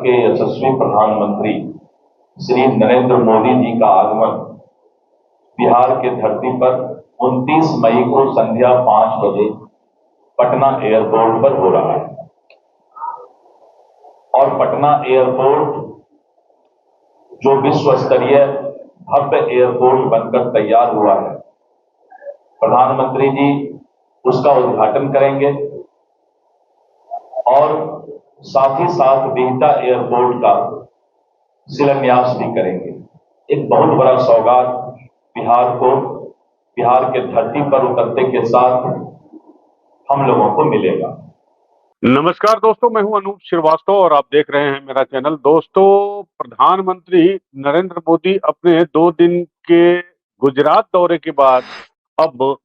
के यशस्वी प्रधानमंत्री श्री नरेंद्र मोदी जी का आगमन बिहार के धरती पर 29 मई को संध्या 5 बजे पटना एयरपोर्ट पर हो रहा है और पटना एयरपोर्ट जो विश्व स्तरीय भव्य एयरपोर्ट बनकर तैयार हुआ है, प्रधानमंत्री जी उसका उद्घाटन करेंगे और साथ ही साथ बिहटा एयरपोर्ट का शिलान्यास भी करेंगे। एक बहुत बड़ा सौगात बिहार के धरती पर उतरते के साथ हम लोगों को मिलेगा। नमस्कार दोस्तों, मैं हूं अनूप श्रीवास्तव और आप देख रहे हैं मेरा चैनल। दोस्तों, प्रधानमंत्री नरेंद्र मोदी अपने 2 दिन के गुजरात दौरे के बाद अब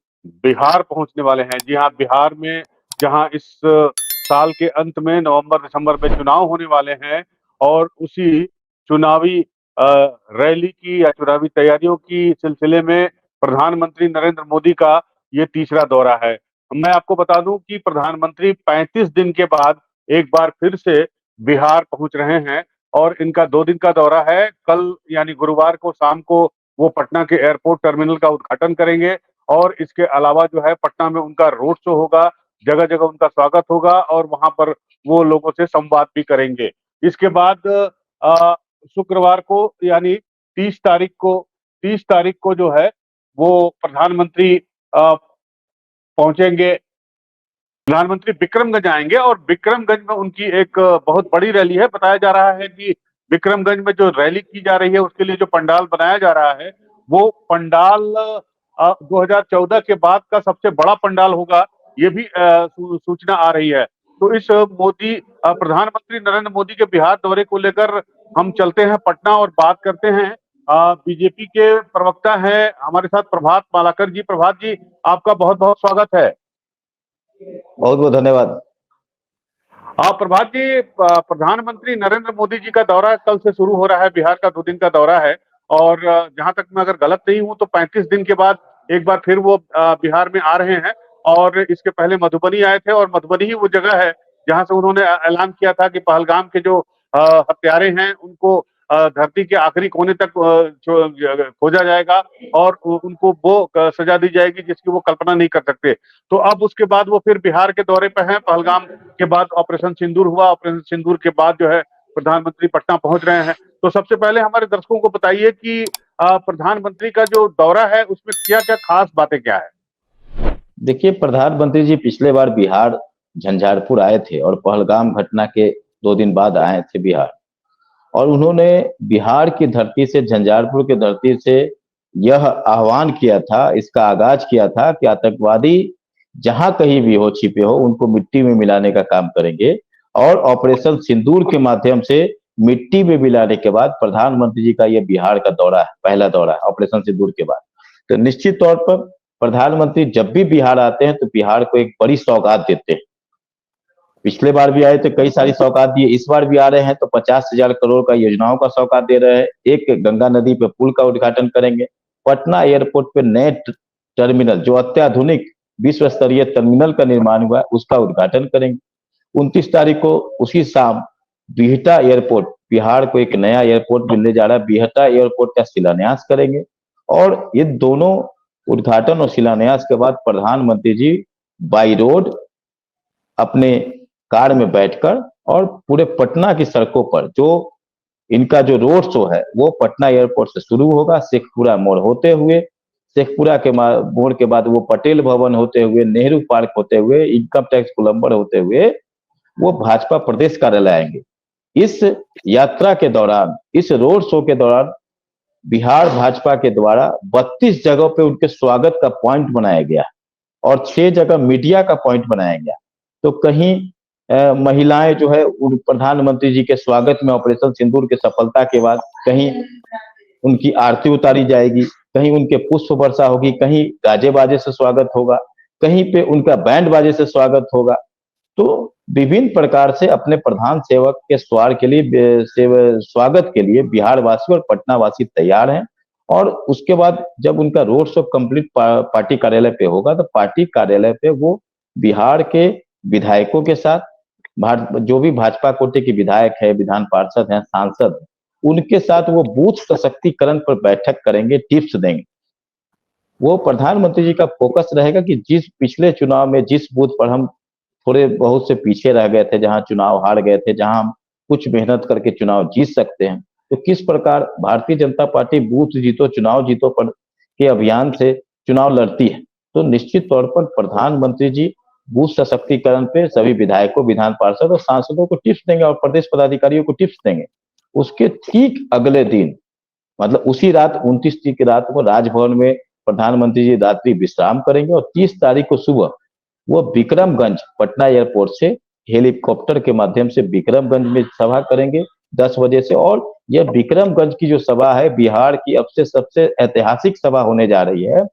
बिहार पहुंचने वाले हैं। जी हां, बिहार में जहां इस साल के अंत में नवंबर-दिसंबर में चुनाव होने वाले हैं और उसी चुनावी रैली की या चुनावी तैयारियों की सिलसिले में प्रधानमंत्री नरेंद्र मोदी का ये तीसरा दौरा है। मैं आपको बता दूं कि प्रधानमंत्री 35 दिन के बाद एक बार फिर से बिहार पहुंच रहे हैं और इनका 2 दिन का दौरा है। कल यानी गुरुवार को शाम को वो पटना के एयरपोर्ट टर्मिनल का उद्घाटन करेंगे और इसके अलावा जो है पटना में उनका रोड शो होगा, जगह जगह उनका स्वागत होगा और वहां पर वो लोगों से संवाद भी करेंगे। इसके बाद शुक्रवार को यानी 30 तारीख को जो है वो प्रधानमंत्री पहुंचेंगे। प्रधानमंत्री विक्रमगंज आएंगे और विक्रमगंज में उनकी एक बहुत बड़ी रैली है। बताया जा रहा है कि विक्रमगंज में जो रैली की जा रही है उसके लिए जो पंडाल बनाया जा रहा है वो पंडाल 2014 के बाद का सबसे बड़ा पंडाल होगा, ये भी सूचना आ रही है। तो इस प्रधानमंत्री नरेंद्र मोदी के बिहार दौरे को लेकर हम चलते हैं पटना और बात करते हैं। बीजेपी के प्रवक्ता हैं हमारे साथ प्रभात मालाकर जी। प्रभात जी, आपका बहुत बहुत स्वागत है। बहुत बहुत धन्यवाद। प्रभात जी, प्रधानमंत्री नरेंद्र मोदी जी का दौरा कल से शुरू हो रहा है। बिहार का 2 दिन का दौरा है और जहां तक मैं अगर गलत नहीं हूं तो 35 दिन के बाद एक बार फिर वो बिहार में आ रहे हैं और इसके पहले मधुबनी आए थे और मधुबनी ही वो जगह है जहां से उन्होंने ऐलान किया था कि पहलगाम के जो हत्यारे हैं उनको धरती के आखिरी कोने तक खोजा जाएगा और उनको वो सजा दी जाएगी जिसकी वो कल्पना नहीं कर सकते। तो अब उसके बाद वो फिर बिहार के दौरे पे हैं। पहलगाम के बाद ऑपरेशन सिंदूर हुआ, ऑपरेशन सिंदूर के बाद जो है प्रधानमंत्री पटना पहुंच रहे हैं। तो सबसे पहले हमारे दर्शकों को बताइए कि प्रधानमंत्री का जो दौरा है उसमें क्या क्या खास बातें क्या है। देखिए, प्रधानमंत्री जी पिछले बार बिहार झंझारपुर आए थे और पहलगाम घटना के 2 दिन बाद आए थे बिहार, और उन्होंने बिहार की धरती से, झंझारपुर की धरती से यह आह्वान किया था, इसका आगाज किया था कि आतंकवादी जहां कहीं भी हो, छिपे हो, उनको मिट्टी में मिलाने का काम करेंगे। और ऑपरेशन सिंदूर के माध्यम से मिट्टी में मिलाने के बाद प्रधानमंत्री जी का यह बिहार का दौरा है, पहला दौरा है ऑपरेशन सिंदूर के बाद। तो निश्चित तौर पर प्रधानमंत्री जब भी बिहार आते हैं तो बिहार को एक बड़ी सौगात देते हैं। पिछले बार भी आए तो कई सारी सौगात दिए, इस बार भी आ रहे हैं तो 50,000 करोड़ का योजनाओं का सौगात दे रहे हैं। एक गंगा नदी पे पुल का उद्घाटन करेंगे, पटना एयरपोर्ट पे नए टर्मिनल, जो अत्याधुनिक विश्व स्तरीय टर्मिनल का निर्माण हुआ है, उसका उद्घाटन करेंगे। 29 तारीख को उसी शाम बिहटा एयरपोर्ट, बिहार को एक नया एयरपोर्ट मिलने जा रहा है, बिहटा एयरपोर्ट का शिलान्यास करेंगे। और ये दोनों उद्घाटन और शिलान्यास के बाद प्रधानमंत्री जी बाई रोड अपने कार में बैठकर और पूरे पटना की सड़कों पर जो इनका जो रोड शो है वो पटना एयरपोर्ट से शुरू होगा, शेखपुरा मोड़ होते हुए, शेखपुरा के मोड़ के बाद वो पटेल भवन होते हुए, नेहरू पार्क होते हुए, इनकम टैक्स गोलंबर होते हुए वो भाजपा प्रदेश कार्यालय आएंगे। इस यात्रा के दौरान, इस रोड शो के दौरान बिहार भाजपा के द्वारा 32 जगहों पे उनके स्वागत का पॉइंट बनाया गया और 6 जगह मीडिया का पॉइंट बनाया गया। तो कहीं महिलाएं जो है उन प्रधानमंत्री जी के स्वागत में ऑपरेशन सिंदूर की सफलता के बाद कहीं उनकी आरती उतारी जाएगी, कहीं उनके पुष्प वर्षा होगी, कहीं गाजे बाजे से स्वागत होगा, कहीं पे उनका बैंड बाजे से स्वागत होगा। तो विभिन्न प्रकार से अपने प्रधान सेवक के स्वागत के लिए बिहार वासी और पटना वासी तैयार हैं। और उसके बाद जब उनका रोड शो कंप्लीट पार्टी कार्यालय पे होगा तो पार्टी कार्यालय पे वो बिहार के विधायकों के साथ, जो भी भाजपा कोटे के विधायक है, विधान पार्षद हैं, सांसद, उनके साथ वो बूथ सशक्तिकरण पर बैठक करेंगे, टिप्स देंगे। वो प्रधानमंत्री जी का फोकस रहेगा कि जिस पिछले चुनाव में जिस बूथ पर हम थोड़े बहुत से पीछे रह गए थे, जहां चुनाव हार गए थे, जहां हम कुछ मेहनत करके चुनाव जीत सकते हैं, तो किस प्रकार भारतीय जनता पार्टी बूथ जीतो चुनाव जीतो पर के अभियान से चुनाव लड़ती है। तो निश्चित तौर पर प्रधानमंत्री जी बूथ सशक्तिकरण पे सभी विधायकों, विधान पार्षद और सांसदों को टिप्स देंगे और प्रदेश पदाधिकारियों को टिप्स देंगे। उसके ठीक अगले दिन, मतलब उसी रात 29 की रात को राजभवन में प्रधानमंत्री जी रात्रि विश्राम करेंगे और 30 तारीख को सुबह वो विक्रमगंज पटना एयरपोर्ट से हेलीकॉप्टर के माध्यम से विक्रमगंज में सभा करेंगे 10 बजे से। और यह विक्रमगंज की जो सभा है बिहार की अब से सबसे ऐतिहासिक सभा होने जा रही है,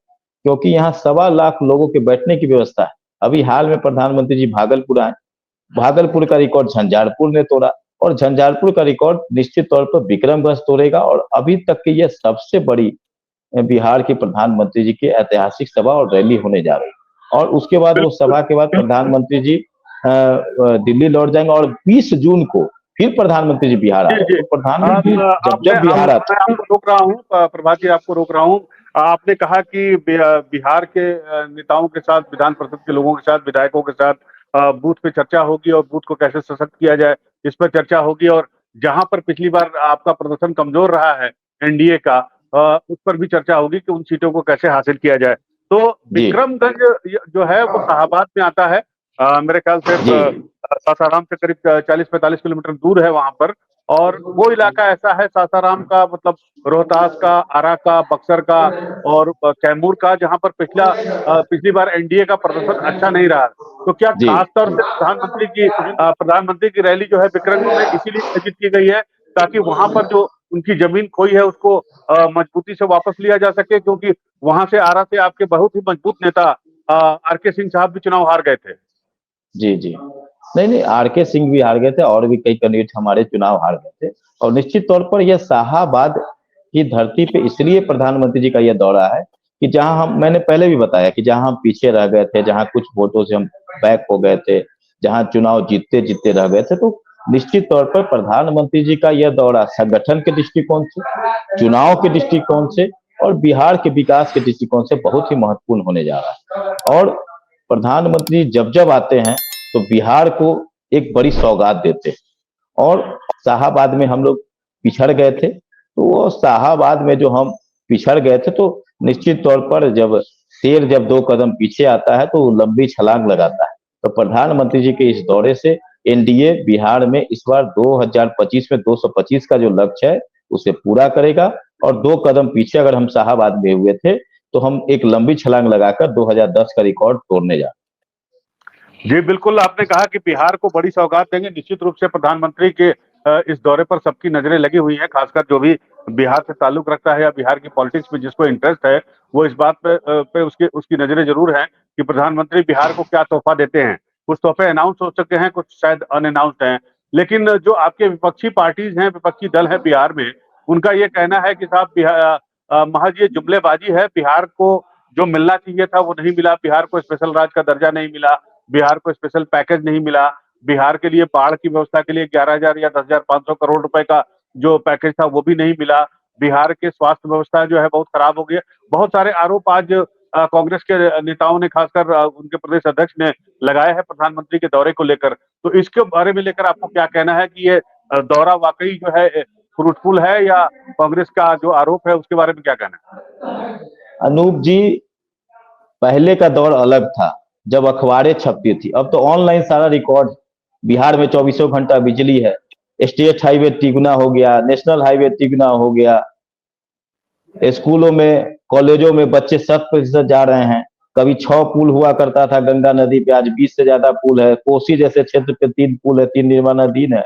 क्योंकि यहाँ 1.25 लाख लोगों के बैठने की व्यवस्था है। अभी हाल में प्रधानमंत्री जी भागलपुर आए, भागलपुर का रिकॉर्ड झंझारपुर ने तोड़ा और झंझारपुर का रिकॉर्ड निश्चित तौर पर विक्रमगंज तोड़ेगा। और अभी तक की यह सबसे बड़ी बिहार के प्रधानमंत्री जी की ऐतिहासिक सभा और रैली होने जा रही है। और उसके बाद वो सभा के बाद प्रधानमंत्री जी दिल्ली लौट जाएंगे और 20 जून को फिर प्रधानमंत्री जी बिहार आ रहे हैं। तो प्रधानमंत्री जब बिहार आते हैं, आपको रोक रहा हूँ प्रभात जी, आपको रोक रहा हूँ। आपने कहा कि बिहार के नेताओं के साथ, विधान परिषद के लोगों के साथ, विधायकों के साथ बूथ पे चर्चा होगी और बूथ को कैसे सशक्त किया जाए इस पर चर्चा होगी। और जहां पर पिछली बार आपका प्रदर्शन कमजोर रहा है एनडीए का, उस पर भी चर्चा होगी कि उन सीटों को कैसे हासिल किया जाए। तो विक्रमगंज जो है वो शाहाबाद में आता है, मेरे ख्याल से सासाराम से करीब 40-45 किलोमीटर दूर है वहां पर। और वो इलाका ऐसा है सासाराम का, मतलब रोहतास का, आरा का, बक्सर का और कैमूर का, जहां पर पिछली बार एनडीए का प्रदर्शन अच्छा नहीं रहा। तो क्या खासतौर से प्रधानमंत्री की रैली जो है विक्रमगंज में इसीलिए आयोजित की गई है ताकि वहां पर जो उनकी जमीन खोई है उसको मजबूती से वापस लिया जा सके, क्योंकि वहां से आरा से आपके बहुत ही मजबूत नेता आरके सिंह साहब भी चुनाव हार गए थे। जी जी, नहीं, आरके सिंह भी हार गए थे और भी कई कैंडिडेट हमारे चुनाव हार गए थे। और निश्चित तौर पर यह शाहाबाद की धरती पे इसलिए प्रधानमंत्री जी का यह दौरा है कि जहां मैंने पहले भी बताया कि जहां हम पीछे रह गए थे, जहां कुछ वोटों से हम बैक हो गए थे, जहां चुनाव जीतते जीतते रह गए थे, तो निश्चित तौर पर प्रधानमंत्री जी का यह दौरा संगठन के दृष्टिकोण से, चुनाव के दृष्टिकोण से और बिहार के विकास के दृष्टिकोण से बहुत ही महत्वपूर्ण होने जा रहा है। और प्रधानमंत्री जब जब आते हैं तो बिहार को एक बड़ी सौगात देते हैं। और शाहाबाद में हम लोग पिछड़ गए थे, तो वो शाहाबाद में जो हम पिछड़ गए थे, तो निश्चित तौर पर जब शेर जब 2 कदम पीछे आता है तो लंबी छलांग लगाता है। तो प्रधानमंत्री जी के इस दौरे से एनडीए बिहार में इस बार 2025 में 225 का जो लक्ष्य है उसे पूरा करेगा। और 2 कदम पीछे अगर हम शाहाबाद में हुए थे तो हम एक लंबी छलांग लगाकर 2010 का रिकॉर्ड तोड़ने जा रहे हैं। जी बिल्कुल, आपने कहा कि बिहार को बड़ी सौगात देंगे। निश्चित रूप से प्रधानमंत्री के इस दौरे पर सबकी नजरें लगी हुई हैं, खासकर जो भी बिहार से ताल्लुक रखता है या बिहार की पॉलिटिक्स में जिसको इंटरेस्ट है, वो इस बात पे उसकी नजरें जरूर हैं कि प्रधानमंत्री बिहार को क्या तोहफा देते हैं। कुछ तोहफे अनाउंस हो चुके हैं, कुछ शायद अनअनाउंस्ड हैं। लेकिन जो आपके विपक्षी पार्टीज हैं, विपक्षी दल है बिहार में, उनका ये कहना है कि साहब महज ये जुमलेबाजी है, बिहार को जो मिलना चाहिए था वो नहीं मिला, बिहार को स्पेशल राज्य का दर्जा नहीं मिला, बिहार को स्पेशल पैकेज नहीं मिला, बिहार के लिए बाढ़ की व्यवस्था के लिए 11,000 या 10,500 करोड़ रुपए का जो पैकेज था वो भी नहीं मिला, बिहार के स्वास्थ्य व्यवस्था जो है बहुत खराब हो गई है। बहुत सारे आरोप आज कांग्रेस के नेताओं ने, खासकर उनके प्रदेश अध्यक्ष ने लगाए हैं प्रधानमंत्री के दौरे को लेकर। तो इसके बारे में लेकर आपको क्या कहना है कि ये दौरा वाकई जो है फ्रूटफुल है, या कांग्रेस का जो आरोप है उसके बारे में क्या कहना है? अनूप जी, पहले का दौर अलग था जब अखबारें छपती थी। अब तो ऑनलाइन सारा रिकॉर्ड, बिहार में 24 घंटा बिजली है, स्टेट हाईवे तिगुना हो गया, नेशनल हाईवे तिगुना हो गया, स्कूलों में कॉलेजों में बच्चे 100% जा रहे हैं। कभी 6 पुल हुआ करता था गंगा नदी पे, आज 20 से ज्यादा पुल है। कोसी जैसे क्षेत्र पे 3 पुल है, 3 निर्माणाधीन है।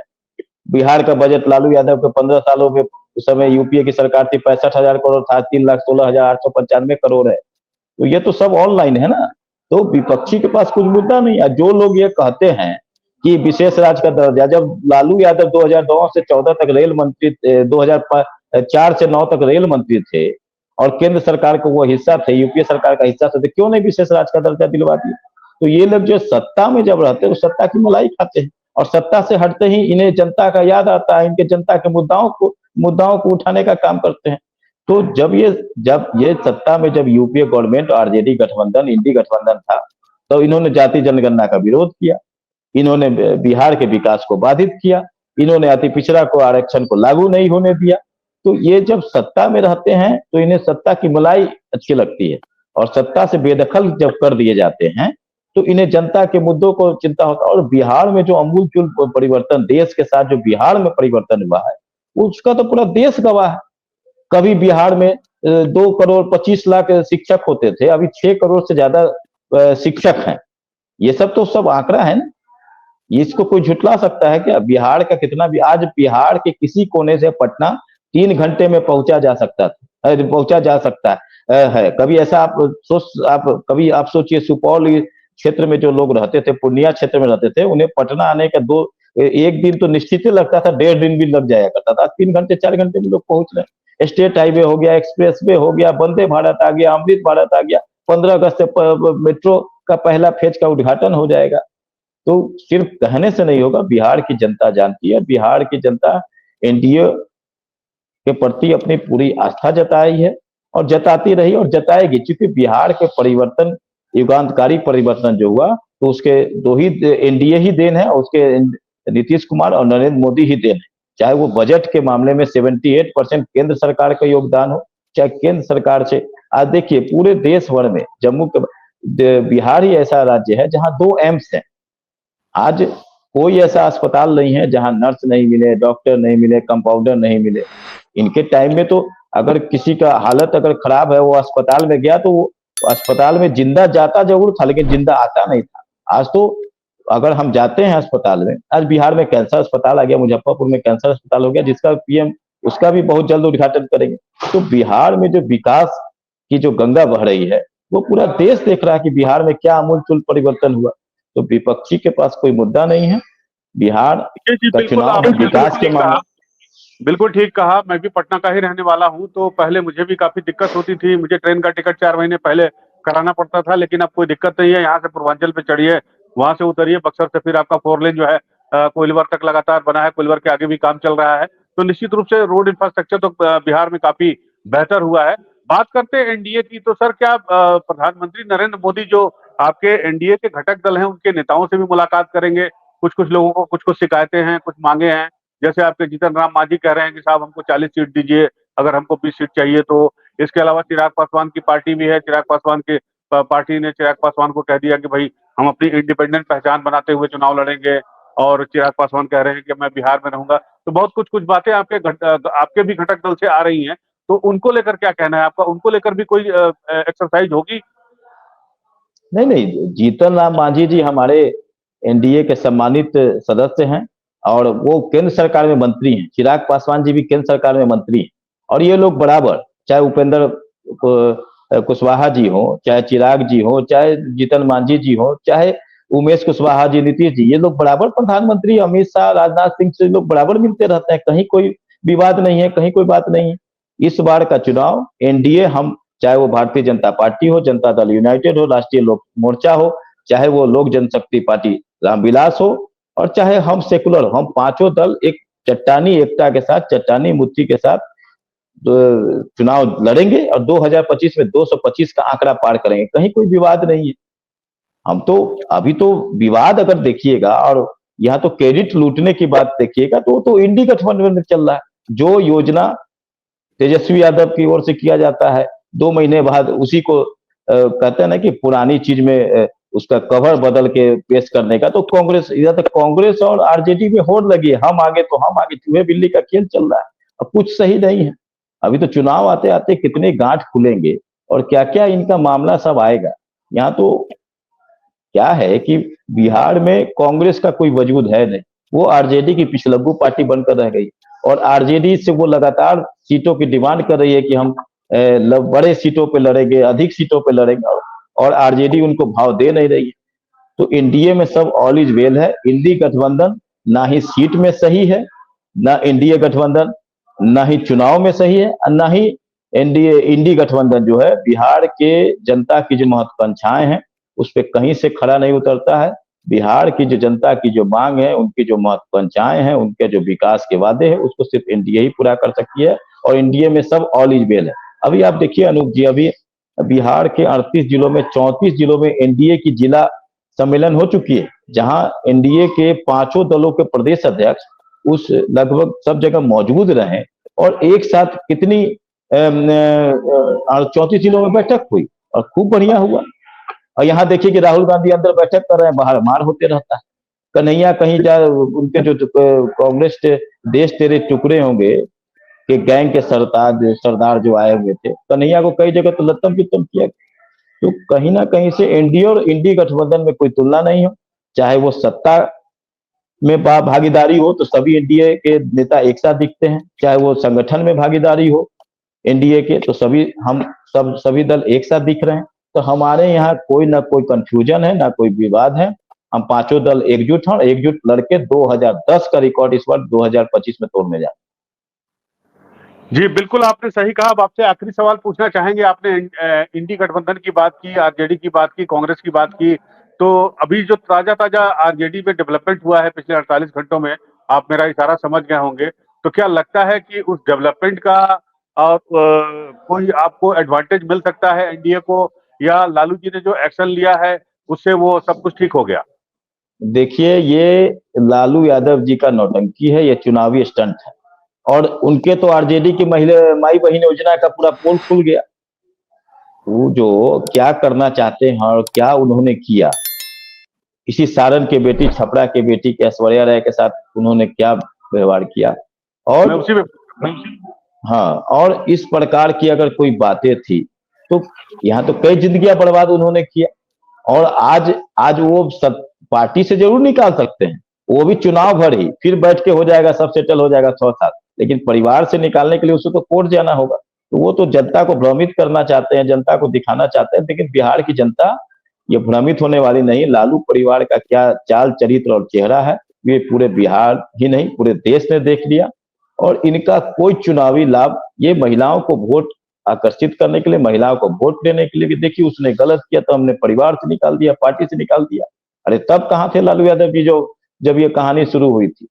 बिहार का बजट लालू यादव के 15 सालों में, उस समय यूपीए की सरकार थी, 65,000 करोड़ था, 3,16,895 करोड़ है। तो ये तो सब ऑनलाइन है ना। तो विपक्षी के पास कुछ मुद्दा नहीं है। जो लोग ये कहते हैं कि विशेष राज्य का दर्जा, जब लालू यादव 2009 से 14 तक रेल मंत्री, 2004 से 9 तक रेल मंत्री थे और केंद्र सरकार को वो हिस्सा थे, यूपीए सरकार का हिस्सा थे, तो क्यों नहीं विशेष राज्य का दर्जा दिलवा दिया? तो ये लोग जो सत्ता में जब रहते हैं वो सत्ता की मलाई खाते हैं। और सत्ता से हटते ही इन्हें जनता का याद आता है, इनके जनता के मुद्दाओं को उठाने का काम करते हैं। तो जब ये सत्ता में जब यूपीए गवर्नमेंट आरजेडी गठबंधन इंडी गठबंधन था, तो इन्होंने जाति जनगणना का विरोध किया, इन्होंने बिहार के विकास को बाधित किया, इन्होंने अति पिछड़ा को आरक्षण को लागू नहीं होने दिया। तो ये जब सत्ता में रहते हैं तो इन्हें सत्ता की मलाई अच्छी लगती है, और सत्ता से बेदखल जब कर दिए जाते हैं तो इन्हें जनता के मुद्दों को चिंता होता है। और बिहार में जो अमूलचूल परिवर्तन, देश के साथ जो बिहार में परिवर्तन हुआ है, उसका तो पूरा देश गवाह है। कभी बिहार में 2 करोड़ 25 लाख शिक्षक होते थे, अभी 6 करोड़ से ज्यादा शिक्षक हैं। ये सब आंकड़ा है ना, इसको कोई झुटला सकता है क्या? बिहार का कितना भी, आज बिहार के किसी कोने से पटना 3 घंटे में पहुंचा जा सकता है। कभी ऐसा कभी आप सोचिए, सुपौल क्षेत्र में जो लोग रहते थे, पूर्णिया क्षेत्र में रहते थे, उन्हें पटना आने का एक दिन तो निश्चित ही लगता था, 1.5 दिन भी लग जाया करता था। 3 घंटे 4 घंटे में लोग पहुंच रहे हैं। स्टेट हाईवे हो गया, एक्सप्रेस वे हो गया, वंदे भारत आ गया, अमृत भारत आ गया, 15 अगस्त से मेट्रो का पहला फेज का उद्घाटन हो जाएगा। तो सिर्फ कहने से नहीं होगा, बिहार की जनता जानती है, बिहार की जनता एनडीए के प्रति अपनी पूरी आस्था जताई है और जताती रही और जताएगी, क्योंकि बिहार के परिवर्तन, युगांतकारी परिवर्तन जो हुआ, तो उसके दो ही एनडीए ही देन है, और उसके नीतीश कुमार और नरेंद्र मोदी ही देन है। चाहे वो बजट के मामले में 78% केंद्र सरकार का योगदान हो, चाहे केंद्र सरकार से, आज देखिए पूरे देश भर में बिहार ही ऐसा राज्य है जहां 2 एम्स हैं। आज कोई ऐसा अस्पताल नहीं है जहां नर्स नहीं मिले, डॉक्टर नहीं मिले, कंपाउंडर नहीं मिले। इनके टाइम में तो अगर किसी का हालत अगर खराब है, वो अस्पताल में गया, तो वो अस्पताल में जिंदा जाता जरूर था, लेकिन जिंदा आता नहीं था। आज तो अगर हम जाते हैं अस्पताल में, आज बिहार में कैंसर अस्पताल आ गया, मुजफ्फरपुर में कैंसर अस्पताल हो गया, जिसका पीएम उसका भी बहुत जल्द उद्घाटन करेंगे। तो बिहार में जो विकास की जो गंगा बह रही है, वो पूरा देश देख रहा है कि बिहार में क्या आमूलचूल परिवर्तन हुआ। तो विपक्षी के पास कोई मुद्दा नहीं है। बिहार का चुनाव विकास के मामले, बिल्कुल ठीक कहा। मैं भी पटना का ही रहने वाला हूं, तो पहले मुझे भी काफी दिक्कत होती थी। मुझे ट्रेन का टिकट 4 महीने पहले कराना पड़ता था, लेकिन अब कोई दिक्कत नहीं है। यहाँ से पूर्वांचल पे चढ़िए, वहां से उतरिए, बक्सर से फिर आपका 4 लेन जो है कोइलवर तक लगातार बना है, कोइलवर के आगे भी काम चल रहा है। तो निश्चित रूप से रोड इंफ्रास्ट्रक्चर तो बिहार में काफी बेहतर हुआ है। बात करते हैं एनडीए की, तो सर क्या प्रधानमंत्री नरेंद्र मोदी जो आपके एनडीए के घटक दल हैं, उनके नेताओं से भी मुलाकात करेंगे? कुछ लोगों को कुछ शिकायतें हैं, कुछ मांगे हैं, जैसे आपके जीतन राम मांझी कह रहे हैं कि साहब हमको 40 सीट दीजिए, अगर हमको 20 सीट चाहिए तो। इसके अलावा चिराग पासवान की पार्टी भी है, चिराग पासवान के पार्टी ने चिराग पासवान को कह दिया कि भाई हम अपनी इंडिपेंडेंट पहचान बनाते हुए चुनाव लड़ेंगे, और चिराग पासवान कह रहे हैं कि मैं बिहार में रहूंगा। तो बहुत कुछ बातें आपके भी घटक दल से आ रही हैं, तो उनको लेकर क्या कहना है आपका? उनको लेकर भी कोई एक्सरसाइज होगी? नहीं, जीतन राम मांझी जी हमारे एनडीए के सम्मानित सदस्य हैं, और वो केंद्र सरकार में मंत्री हैं। चिराग पासवान जी भी केंद्र सरकार में मंत्री हैं, और ये लोग बराबर, चाहे उपेंद्र कुशवाहा जी हो, चाहे चिराग जी हो, चाहे जीतन मांझी जी हो, चाहे उमेश कुशवाहा जी, नीतीश जी, ये लोग बराबर प्रधानमंत्री अमित शाह, राजनाथ सिंह से लोग बराबर मिलते रहते हैं। कहीं कोई विवाद नहीं है, कहीं कोई बात नहीं है। इस बार का चुनाव एनडीए, हम चाहे वो भारतीय जनता पार्टी हो, जनता दल यूनाइटेड हो, राष्ट्रीय लोक मोर्चा हो, चाहे वो लोक जनशक्ति पार्टी रामविलास हो, और चाहे हम सेकुलर, हम पांचों दल एक चट्टानी एकता के साथ, चट्टानी मुट्ठी के साथ चुनाव लड़ेंगे, और 2025 में 225 का आंकड़ा पार करेंगे। कहीं कोई विवाद नहीं है। हम तो अभी तो विवाद अगर देखिएगा, और यहाँ तो क्रेडिट लूटने की बात देखिएगा, तो इंडी गठबंधन में चल रहा है। जो योजना तेजस्वी यादव की ओर से किया जाता है, 2 महीने बाद उसी को कहते हैं ना कि पुरानी चीज में उसका कवर बदल के पेश करने का, तो कांग्रेस, इधर तक कांग्रेस और आरजेडी में होड़ लगी है, हम आगे तो हम आगे, चूहे बिल्ली का खेल चल रहा है। अब कुछ सही नहीं है। अभी तो चुनाव आते आते कितने गांठ खुलेंगे और क्या क्या इनका मामला सब आएगा। यहाँ तो क्या है कि बिहार में कांग्रेस का कोई वजूद है नहीं, वो आरजेडी की पिछलग्गू पार्टी बनकर रह गई, और आरजेडी से वो लगातार सीटों की डिमांड कर रही है कि हम बड़े सीटों पे लड़ेंगे, अधिक सीटों पे लड़ेंगे, और आरजेडी उनको भाव दे नहीं रही है। तो एनडीए में सब ऑल इज वेल है। इंडी गठबंधन ना ही सीट में सही है, ना एनडीए गठबंधन ना ही चुनाव में सही है, और ना ही एनडीए इंडी गठबंधन जो है बिहार के जनता की जो महत्वाकांक्षाएं हैं उस पर कहीं से खड़ा नहीं उतरता है। बिहार की जो जनता की जो मांग है, उनकी जो महत्वाकांक्षाएं हैं, उनके जो विकास के वादे हैं, उसको सिर्फ एनडीए ही पूरा कर सकती है। और एनडीए में सब ऑल इज वेल है। अभी आप देखिए अनूप जी, अभी बिहार के 38 जिलों में 34 जिलों में एनडीए की जिला सम्मेलन हो चुकी है, जहां एनडीए के पांचों दलों के प्रदेश अध्यक्ष उस लगभग सब जगह मौजूद रहे और एक साथ कितनी 34 जिलों में बैठक हुई और खूब बढ़िया हुआ। और यहाँ देखिए कि राहुल गांधी अंदर बैठक कर रहे हैं, बाहर मार होते रहता है। कन्हैया कहीं जा, उनके जो कांग्रेस के देश तेरे टुकड़े होंगे कि गैंग के सरदार जो आए हुए थे, कन्हैया को कई जगह तो लत्तम पित्तम किया। तो कहीं ना कहीं से एनडीए और इंडी गठबंधन में कोई तुलना नहीं हो, चाहे वो सत्ता में भागीदारी हो तो सभी एनडीए के नेता एक साथ दिखते हैं, चाहे वो संगठन में भागीदारी हो एनडीए के तो सभी दल एक साथ दिख रहे हैं। तो हमारे यहाँ कोई ना कोई कंफ्यूजन है, ना कोई विवाद है। हम पांचों दल एकजुट हैं और एकजुट लड़के 2010 का रिकॉर्ड इस बार 2025 में तोड़ने जा रहे हैं। जी बिल्कुल, आपने सही कहा। अब आपसे आखिरी सवाल पूछना चाहेंगे। आपने इंडी गठबंधन की बात की, आरजेडी की बात की, कांग्रेस की बात की, तो अभी जो ताजा आरजेडी में डेवलपमेंट हुआ है पिछले 48 घंटों में, आप मेरा इशारा समझ गए होंगे। तो क्या लगता है कि उस डेवलपमेंट का कोई आपको एडवांटेज मिल सकता है एनडीए को, या लालू जी ने जो एक्शन लिया है उससे वो सब कुछ ठीक हो गया? देखिए, ये लालू यादव जी का नौटंकी है, ये चुनावी स्टंट है। और उनके तो आरजेडी की महिला माई बहन योजना का पूरा पोल खुल गया। वो जो क्या करना चाहते हैं और क्या उन्होंने किया, इसी सारण के बेटी, छपरा के बेटी के ऐश्वर्या राय के साथ उन्होंने क्या व्यवहार किया। और मैं उसी में हाँ, और इस प्रकार की अगर कोई बातें थी तो यहाँ तो कई जिंदगियां बर्बाद उन्होंने किया। और आज वो सब पार्टी से जरूर निकाल सकते हैं, वो भी चुनाव भर ही, फिर बैठ के हो जाएगा, सब सेटल हो जाएगा 100 साल। लेकिन परिवार से निकालने के लिए उसको तो कोर्ट जाना होगा। तो वो तो जनता को भ्रमित करना चाहते हैं, जनता को दिखाना चाहते हैं। लेकिन बिहार की जनता ये भ्रमित होने वाली नहीं। लालू परिवार का क्या चाल चरित्र और चेहरा है, ये पूरे बिहार ही नहीं पूरे देश ने देख लिया। और इनका कोई चुनावी लाभ, ये महिलाओं को वोट आकर्षित करने के लिए, महिलाओं को वोट देने के लिए कि देखिए उसने गलत किया तो हमने परिवार से निकाल दिया, पार्टी से निकाल दिया। अरे तब कहाँ थे लालू यादव जी जब ये कहानी शुरू हुई थी?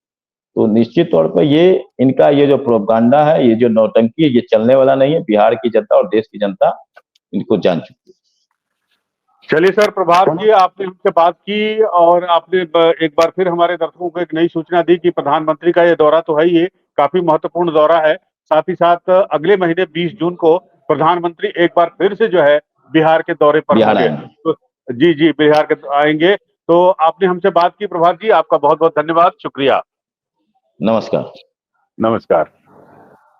तो निश्चित तौर पर ये इनका ये जो प्रोपगंडा है, ये जो नौटंकी है, ये चलने वाला नहीं है। बिहार की जनता और देश की जनता इनको जान चुकी है। चलिए सर, प्रभात जी, आपने हमसे बात की और आपने एक बार फिर हमारे दर्शकों को एक नई सूचना दी कि प्रधानमंत्री का ये दौरा तो है, ये काफी महत्वपूर्ण दौरा है। साथ ही साथ अगले महीने 20 जून को प्रधानमंत्री एक बार फिर से जो है बिहार के दौरे पर बिहार होंगे। आएंगे। तो जी बिहार के आएंगे। तो आपने हमसे बात की प्रभात जी, आपका बहुत बहुत धन्यवाद, शुक्रिया। नमस्कार। नमस्कार।